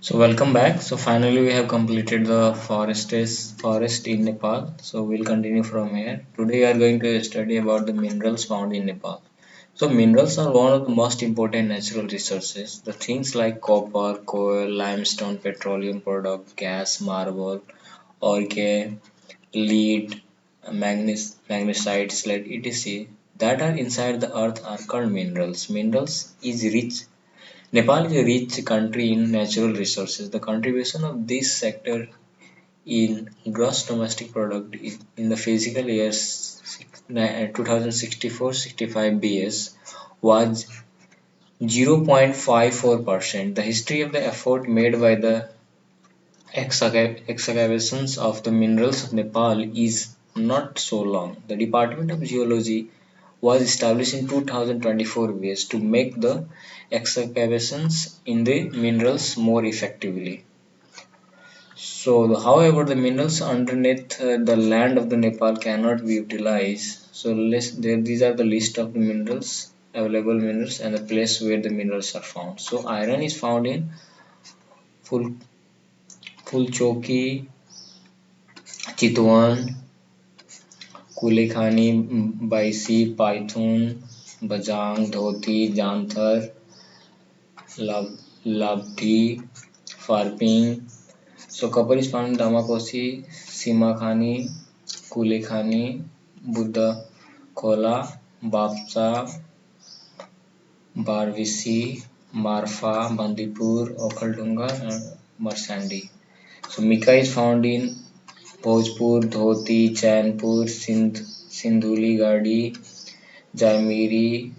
So welcome back. So finally we have completed the forest in Nepal. So we'll continue from here. Today we are going to study about the minerals found in Nepal. So minerals are one of the most important natural resources. The things like copper, coal, limestone, petroleum product, gas, marble, orchids, lead, magnesite, slate, etc. that are inside the earth are called minerals. Minerals is rich Nepal is a rich country in natural resources. The contribution of this sector in gross domestic product in the fiscal years 2064-65 BS was 0.54%. The history of the effort made by the excavations of the minerals of Nepal is not so long. The Department of Geology was established in 2024 ways to make the excavations in the minerals more effectively. So, however, the minerals underneath the land of the Nepal cannot be utilized. So, these are the list of the minerals, available minerals, and the place where the minerals are found. So, iron is found in Ful Fulchoki, Chitwan, Kulekhani बाइसी पाइथुन Bajang dhoti जानथर लाभठी फार्पिंग so copper is found in Damakosi, Simakhani, Kulekhani, Buddha Khola, Bapsa, Barvisi, Marfa, Bandipur, Okhaldunga and Marsandi. So mica is found in Bhojpur, धोती, चैनपुर, सिंधुली गाड़ी, जायमीरी,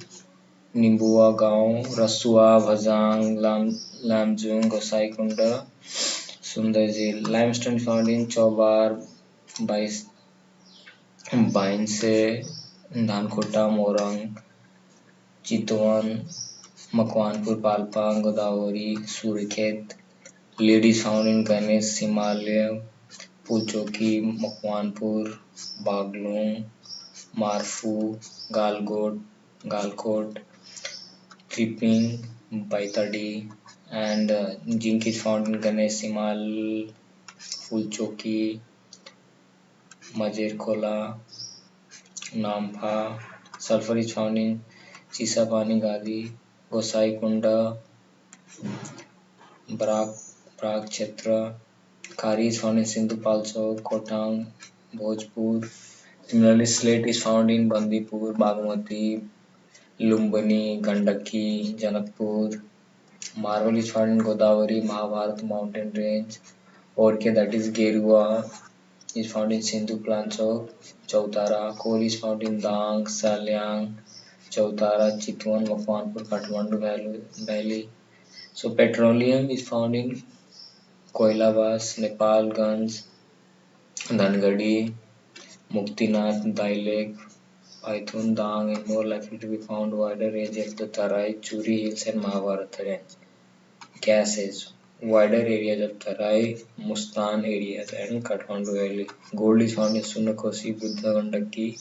निम्बुआ गांव, रसुआ, भजांग, लामजुंग, गोसाईकुंड, सुंदर झील. Limestone is found in चौबार, बाइंसे, धानकोटा, Morang, Chitwan, Makwanpur, Palpa, Godavari, सूर्यखेत. Lead is found in Ganesh, Himalaya, Puchoki, Makwanpur, Baglung, Marfu, Galkot, Tripping, Baitadi, and zinc is found in Ganesh, Himal, Fulchoki, Majerkola, Nampha. Sulfur is found in Chisapani Gadi, Gosai Kunda, Brak Chetra. Kari is found in Sindhu Palso, Kotang, Bhojpur. Similarly, slate is found in Bandipur, Bagmati, Lumbini, Gandaki, Janakpur. Marble is found in Godavari, Mahabharat mountain range. Orchid, that is Gerua, is found in Sindhu Planchok, Chautara. Coal is found in Dang, Salyang, Chautara, Chitwan, Makwanpur, Kathmandu Valley. So petroleum is found in Koilabas, Nepalganj, Dhangadi, Muktinath, Dailek, Python, Dang, and more likely to be found wider range of the Tarai, Churi Hills, and Mahabharata range. Gases wider areas of Tarai, Mustan areas, and Kathmandu Valley. Gold is found in Sunakosi, Buddha Gandaki,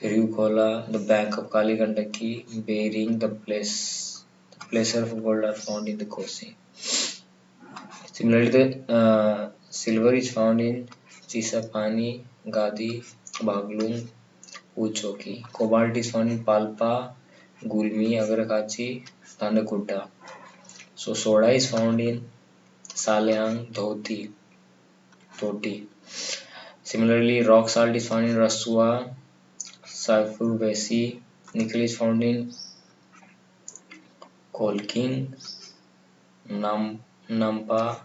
Riukola, the bank of Kali Gandaki, Bering, the placer of gold are found in the Kosi. Similarly, the silver is found in Chisapani, Gadi, Baglung, Uchoki. Cobalt is found in Palpa, Gulmi, Agarakachi, Tandakutta. So soda is found in Salyang, Dhoti. Similarly, rock salt is found in Rasua, Saifur Besi. Nickel is found in Kolking, Nampa,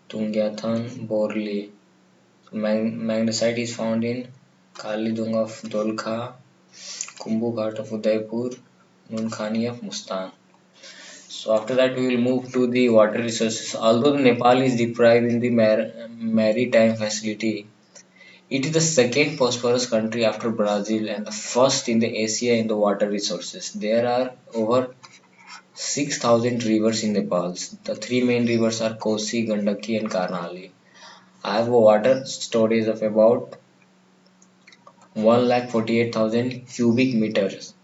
Tungyathan, Borli. Magnesite is found in Kalidung of Dolkha, Kumbu Ghat of Udaipur, Nunkhani of Mustan. So after that we will move to the water resources. Although Nepal is deprived in the maritime facility, it is the second prosperous country after Brazil and the first in the Asia in the water resources. There are over 6,000 rivers in Nepal. The three main rivers are Kosi, Gandaki and Karnali. I have a water storage of about 1,48,000 cubic meters.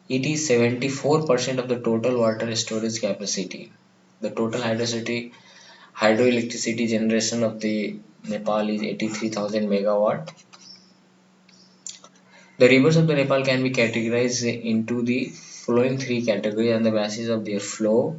It is 74% of the total water storage capacity. The total hydroelectricity generation of the Nepal is 83,000 megawatt. The rivers of the Nepal can be categorized into the following three categories on the basis of their flow,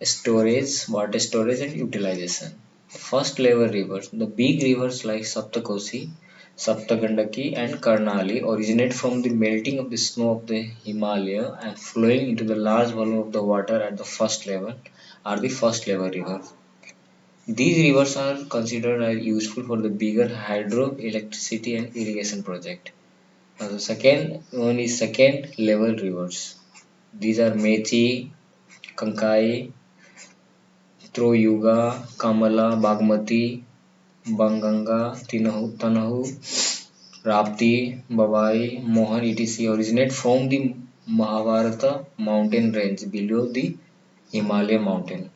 storage, water storage, and utilization. First level rivers. The big rivers like Saptakosi, Saptagandaki, and Karnali originate from the melting of the snow of the Himalaya and flowing into the large volume of the water at the first level are the first level rivers. These rivers are considered as useful for the bigger hydroelectricity and irrigation project. Now the second one is second level rivers. These are Mechi, Kankai, Troyuga, Kamala, Bagmati, Banganga, Tanahu, Rapti, Babai, Mohan, etc. originate from the Mahabharata mountain range below the Himalaya mountain,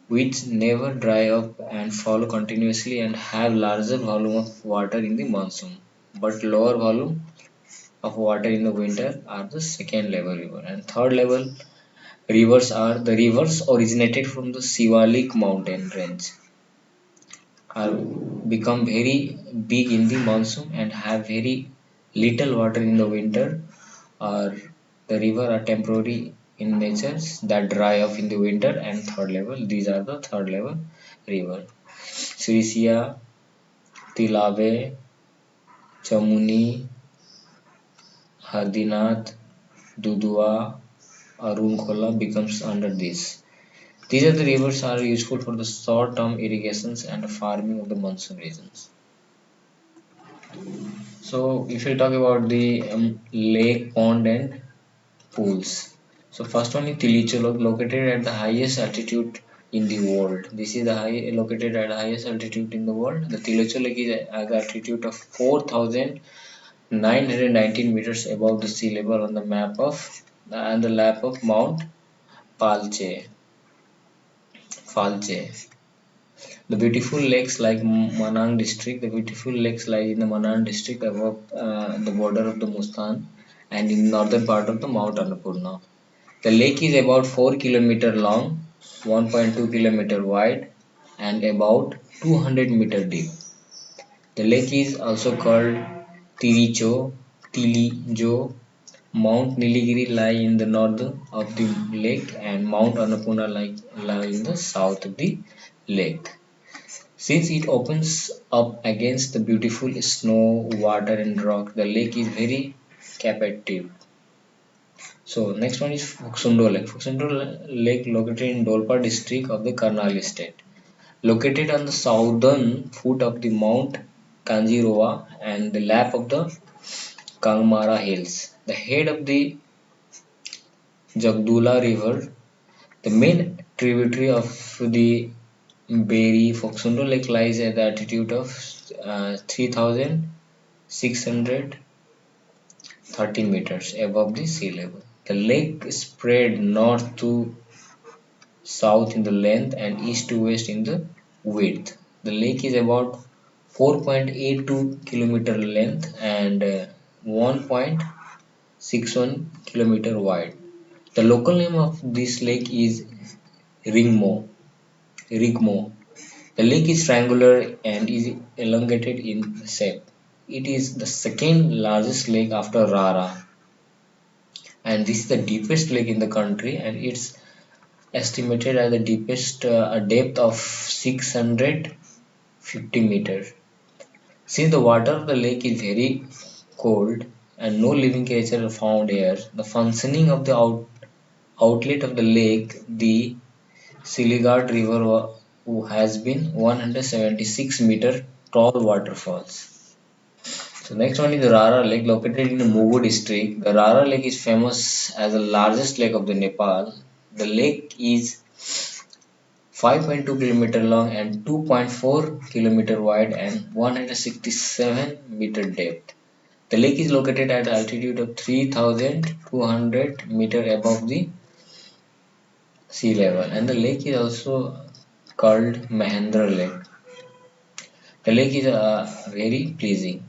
which never dry up and flow continuously and have larger volume of water in the monsoon, but lower volume of water in the winter are the second level river. And third level rivers are the rivers originated from the Sivalik mountain range are become very big in the monsoon and have very little water in the winter, or the river are temporary in nature that dry up in the winter. And third level, these are the third level river: Sirisia, Tilave, Chamuni, Hardinath, Dudua, Arunkola becomes under this. These are the rivers are useful for the short-term irrigations and farming of the monsoon regions. So, if we talk about the lake, pond, and pools. So, first one is Tilicholo, located at the highest altitude in the world. This is the located at the highest altitude in the world. The Tilicholo Lake is at the altitude of 4,919 meters above the sea level on the map of and the lap of Mount Palche. Falche. The beautiful lakes like Manang district, the beautiful lakes lie in the Manang district above the border of the Mustan and in northern part of the Mount Annapurna. The lake is about 4 kilometer long, 1.2 kilometer wide, and about 200 meter deep. The lake is also called Tiricho, Tilijo. Mount Nilgiri lie in the north of the lake, and Mount Annapurna lie in the south of the lake. Since it opens up against the beautiful snow, water, and rock, the lake is very captive. So next one is Fuxundo Lake. Fuxundo Lake located in Dolpa district of the Karnal state. Located on the southern foot of the Mount Kanjirowa and the lap of the Kangmara Hills. The head of the Jagdula River, the main tributary of the Beri Fuxundo Lake lies at the altitude of 3,630 meters above the sea level. The lake spread north to south in the length and east to west in the width. The lake is about 4.82 kilometer length and 1.61 kilometer wide. The local name of this lake is Ringmo. Rigmo. The lake is triangular and is elongated in shape. It is the second largest lake after Rara, and this is the deepest lake in the country, and it's estimated at the deepest a depth of 650 meters. Since the water of the lake is very cold and no living creature are found here, the functioning of the outlet of the lake, the Siligard River, who has been 176-meter tall waterfalls. So next one is the Rara Lake, located in the Mugu district. The Rara Lake is famous as the largest lake of the Nepal. The lake is 5.2 kilometer long and 2.4 kilometer wide and 167 meter depth. The lake is located at altitude of 3,200 meter above the sea level, and the lake is also called Mahendra Lake. The lake is very pleasing.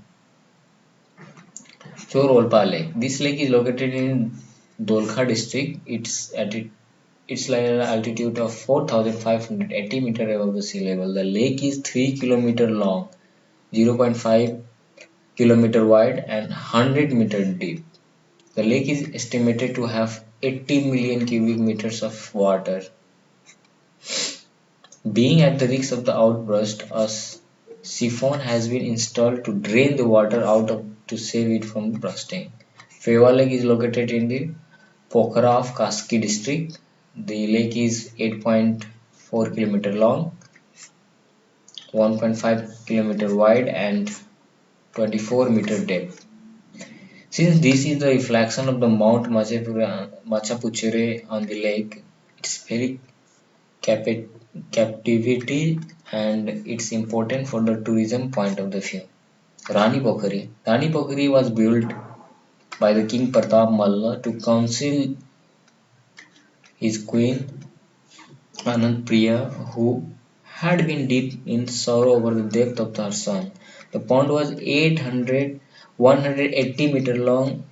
Chorolpa Lake. This lake is located in Dolkha district. It's at it. It's like an altitude of 4,580 meter above the sea level. The lake is 3 kilometer long, 0.5 kilometer wide, and 100 meter deep. The lake is estimated to have 80 million cubic meters of water. Being at the risk of the outburst, a siphon has been installed to drain the water to save it from bursting. Fewa Lake is located in the Pokhara of Kaski district. The lake is 8.4 kilometer long, 1.5 kilometer wide, and 24-meter depth. Since this is the reflection of the Mount Machapuchere on the lake, its very capi- captivity and it's important for the tourism point of the view. Rani Pokhari. Rani Pokhari was built by the King Pratap Malla to counsel his queen Anand Priya, who had been deep in sorrow over the death of her son. The pond was 180 meter long,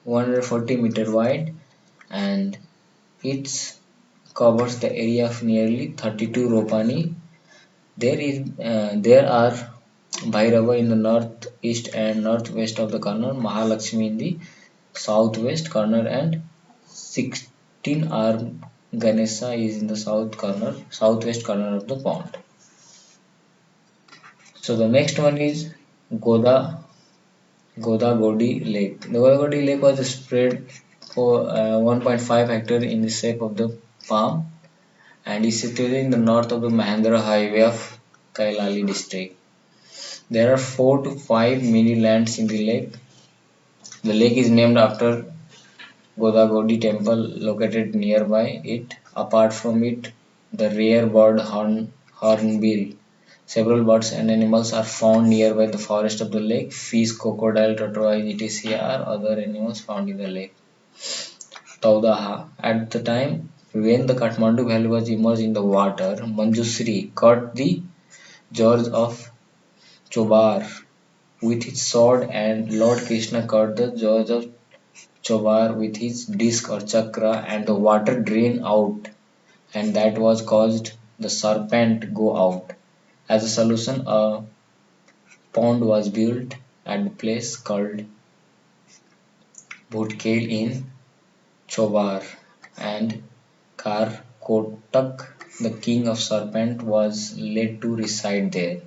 140 meter wide, and it covers the area of nearly 32 Ropani. There are Bhairava in the northeast and northwest of the corner, Mahalakshmi in the southwest corner, and 16 arm Ganesha is in the southwest corner of the pond. So the next one is Goda Godagodi Lake. The Godagodi Lake was spread for 1.5 hectare in the shape of the palm and is situated in the north of the Mahendra Highway of Kailali district. There are 4 to 5 mini lands in the lake. The lake is named after Godagodi temple located nearby it. Apart from it, the rare bird hornbill. Several birds and animals are found nearby the forest of the lake. Fish, crocodile, tortoise, etc. are other animals found in the lake. Taudaha. At the time when the Kathmandu Valley was immersed in the water, Manjusri caught the George of Chobar with his sword and Lord Krishna caught the George of Chobar with his disc or chakra and the water drained out and that was caused the serpent go out. As a solution, a pond was built at the place called Bhutkel in Chobar and Karkotak, the king of serpent, was led to reside there.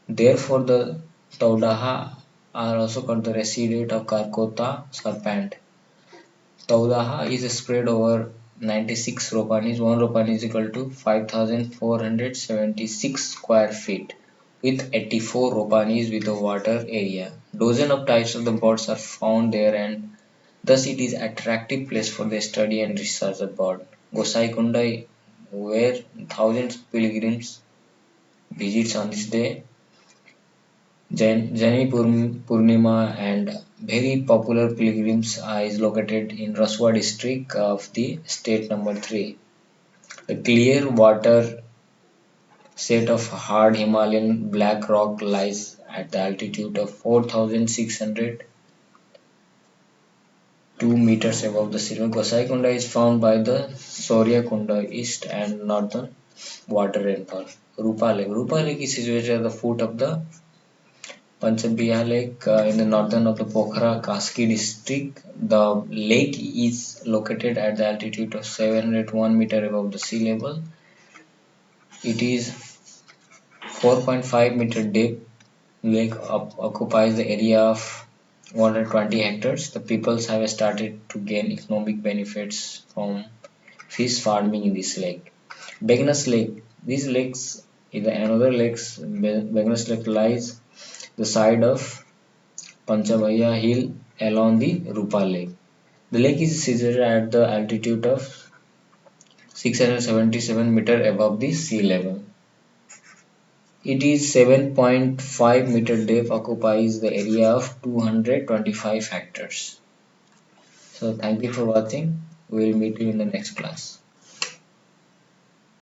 Therefore, the Taudaha are also called the resident of Karkota serpent. Taudaha is spread over 96 ropanis. One ropan is equal to 5,476 square feet with 84 ropanis with a water area. Dozen of types of the birds are found there and thus it is attractive place for the study and research of bird. Gosai Kunda where thousands of pilgrims visits on this day. Jani Purnima and very popular pilgrims is located in Raswa district of the state number 3. The clear water set of hard Himalayan black rock lies at the altitude of 4,602 meters above the sea level. Gosai Kunda is found by the Surya Kunda east and northern water rainfall. Rupa Lake. Rupa Lake is situated at the foot of the Panchabiya Lake in the northern of the Pokhara Kaski district. The lake is located at the altitude of 701 meter above the sea level. It is 4.5 meter deep. Lake occupies the area of 120 hectares. The peoples have started to gain economic benefits from fish farming in this lake. Begnus Lake. These lakes is another lakes. Begnus Lake lies the side of Panchabhaya Hill along the Rupa Lake. The lake is situated at the altitude of 677 meter above the sea level. It is 7.5 meter depth, occupies the area of 225 hectares. So thank you for watching. We will meet you in the next class.